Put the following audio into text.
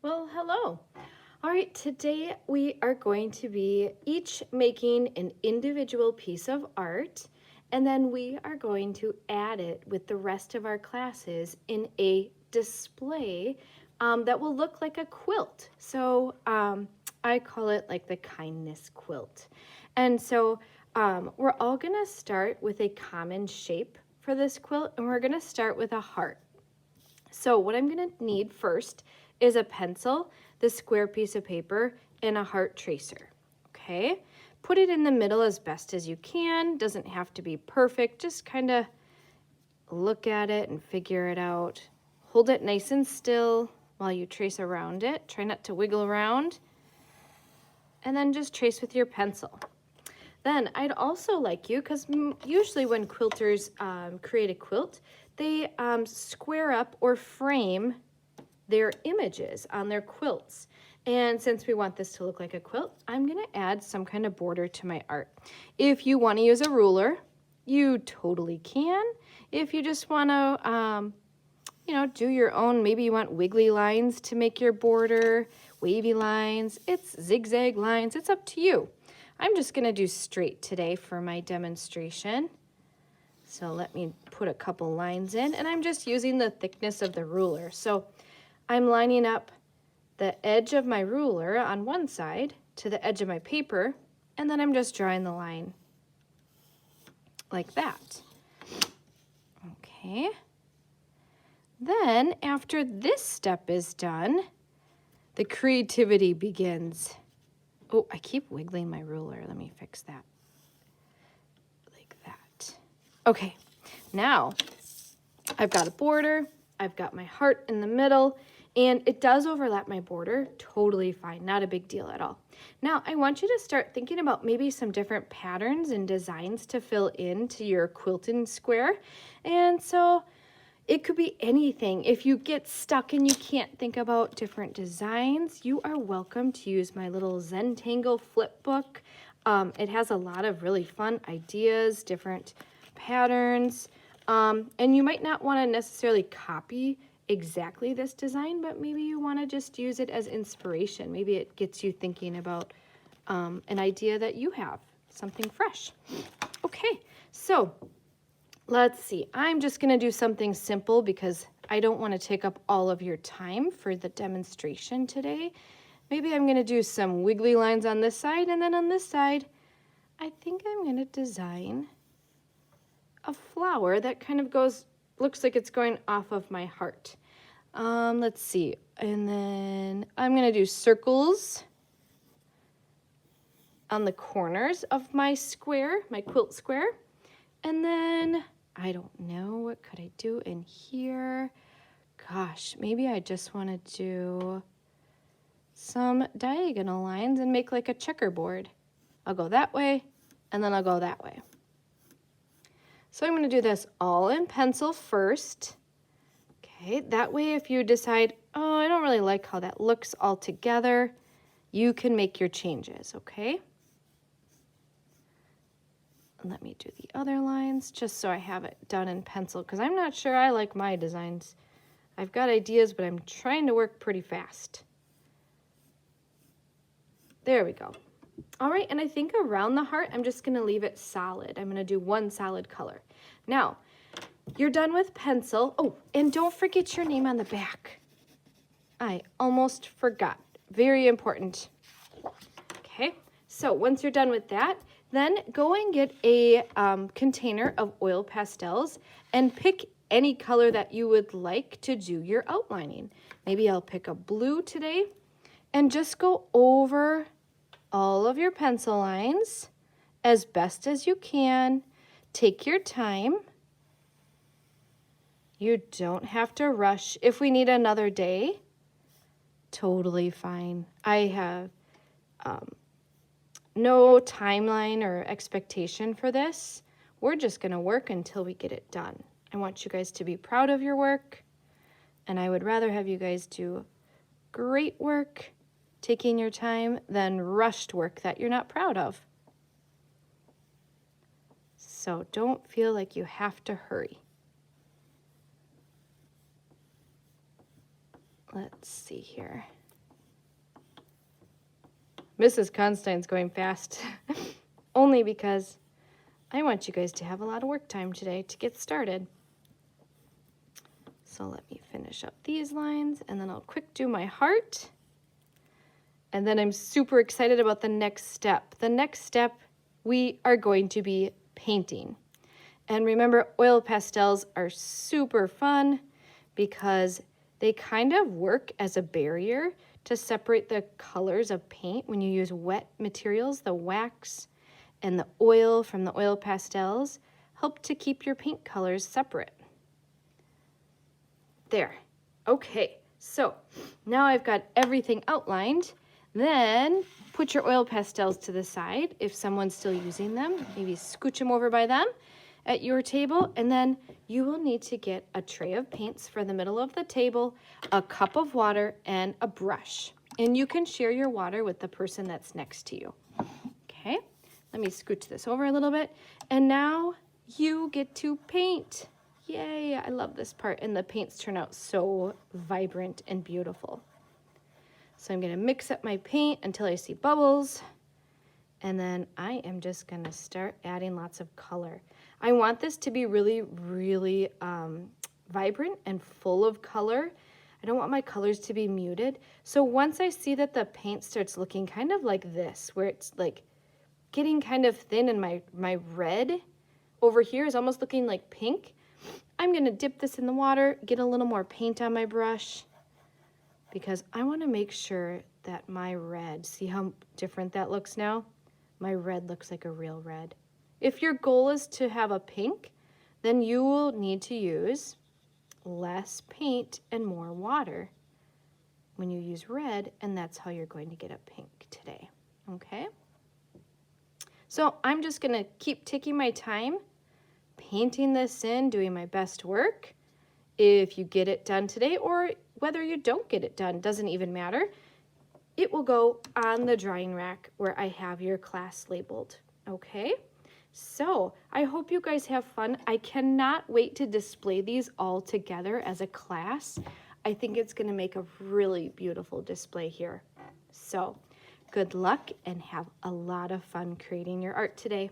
Well, hello. All right, today we are going to be each making an individual piece of art, and then we are going to add it with the rest of our classes in a display that will look like a quilt. So I call it like the kindness quilt. And so we're all gonna start with a common shape for this quilt, and we're gonna start with a heart. So what I'm gonna need first is a pencil, the square piece of paper, and a heart tracer, okay? Put it in the middle as best as you can. Doesn't have to be perfect, just kind of look at it and figure it out. Hold it nice and still while you trace around it. Try not to wiggle around. And then just trace with your pencil. Then I'd also like you, because usually when quilters create a quilt, they square up or frame their images on their quilts. And since we want this to look like a quilt, I'm gonna add some kind of border to my art. If you wanna use a ruler, you totally can. If you just wanna, do your own, maybe you want wiggly lines to make your border, wavy lines, it's zigzag lines, it's up to you. I'm just gonna do straight today for my demonstration. So let me put a couple lines in, and I'm just using the thickness of the ruler. So I'm lining up the edge of my ruler on one side to the edge of my paper, and then I'm just drawing the line like that. Okay. Then after this step is done, the creativity begins. Oh, I keep wiggling my ruler. Let me fix that. Like that. Okay, now I've got a border, I've got my heart in the middle, and it does overlap my border, totally fine, not a big deal at all. Now, I want you to start thinking about maybe some different patterns and designs to fill into your quilting square. And so it could be anything. If you get stuck and you can't think about different designs, you are welcome to use my little Zentangle flip book. It has a lot of really fun ideas, different patterns, and you might not want to necessarily copy exactly this design, but maybe you want to just use it as inspiration. Maybe it gets you thinking about an idea that you have, something fresh. Okay, so let's see. I'm just going to do something simple because I don't want to take up all of your time for the demonstration today. Maybe I'm going to do some wiggly lines on this side, and then on this side, I think I'm going to design a flower that kind of looks like it's going off of my heart. Let's see. And then I'm going to do circles on the corners of my square, my quilt square. And then I don't know, what could I do in here? Gosh, maybe I just want to do some diagonal lines and make like a checkerboard. I'll go that way, and then I'll go that way. So I'm going to do this all in pencil first. Okay, that way if you decide, oh, I don't really like how that looks all together, you can make your changes, okay? Let me do the other lines just so I have it done in pencil, because I'm not sure I like my designs. I've got ideas, but I'm trying to work pretty fast. There we go. All right, and I think around the heart, I'm just gonna leave it solid. I'm gonna do one solid color. Now, you're done with pencil. Oh, and don't forget your name on the back. I almost forgot. Very important. Okay, so once you're done with that, then go and get a container of oil pastels and pick any color that you would like to do your outlining. Maybe I'll pick a blue today, and just go over all of your pencil lines as best as you can. Take your time. You don't have to rush. If we need another day, totally fine. I have no timeline or expectation for this. We're just gonna work until we get it done. I want you guys to be proud of your work, and I would rather have you guys do great work, taking your time, than rushed work that you're not proud of. So don't feel like you have to hurry. Let's see here. Mrs. Constein's going fast. Only because I want you guys to have a lot of work time today to get started. So let me finish up these lines, and then I'll quick do my heart. And then I'm super excited about the next step. The next step, we are going to be painting. And remember, oil pastels are super fun because they kind of work as a barrier to separate the colors of paint when you use wet materials. The wax and the oil from the oil pastels help to keep your paint colors separate. There. Okay, so now I've got everything outlined. Then put your oil pastels to the side if someone's still using them. Maybe scooch them over by them at your table, and then you will need to get a tray of paints for the middle of the table, a cup of water, and a brush. And you can share your water with the person that's next to you. Okay, let me scooch this over a little bit. And now you get to paint. Yay, I love this part, and the paints turn out so vibrant and beautiful. So I'm gonna mix up my paint until I see bubbles, and then I am just gonna start adding lots of color. I want this to be really, really vibrant and full of color. I don't want my colors to be muted. So once I see that the paint starts looking kind of like this, where it's like getting kind of thin and my red over here is almost looking like pink, I'm gonna dip this in the water, get a little more paint on my brush, because I wanna make sure that my red, see how different that looks now? My red looks like a real red. If your goal is to have a pink, then you will need to use less paint and more water when you use red, and that's how you're going to get a pink today, okay? So I'm just gonna keep taking my time, painting this in, doing my best work. If you get it done today, or whether you don't get it done, doesn't even matter. It will go on the drying rack where I have your class labeled, okay? So I hope you guys have fun. I cannot wait to display these all together as a class. I think it's gonna make a really beautiful display here. So good luck and have a lot of fun creating your art today.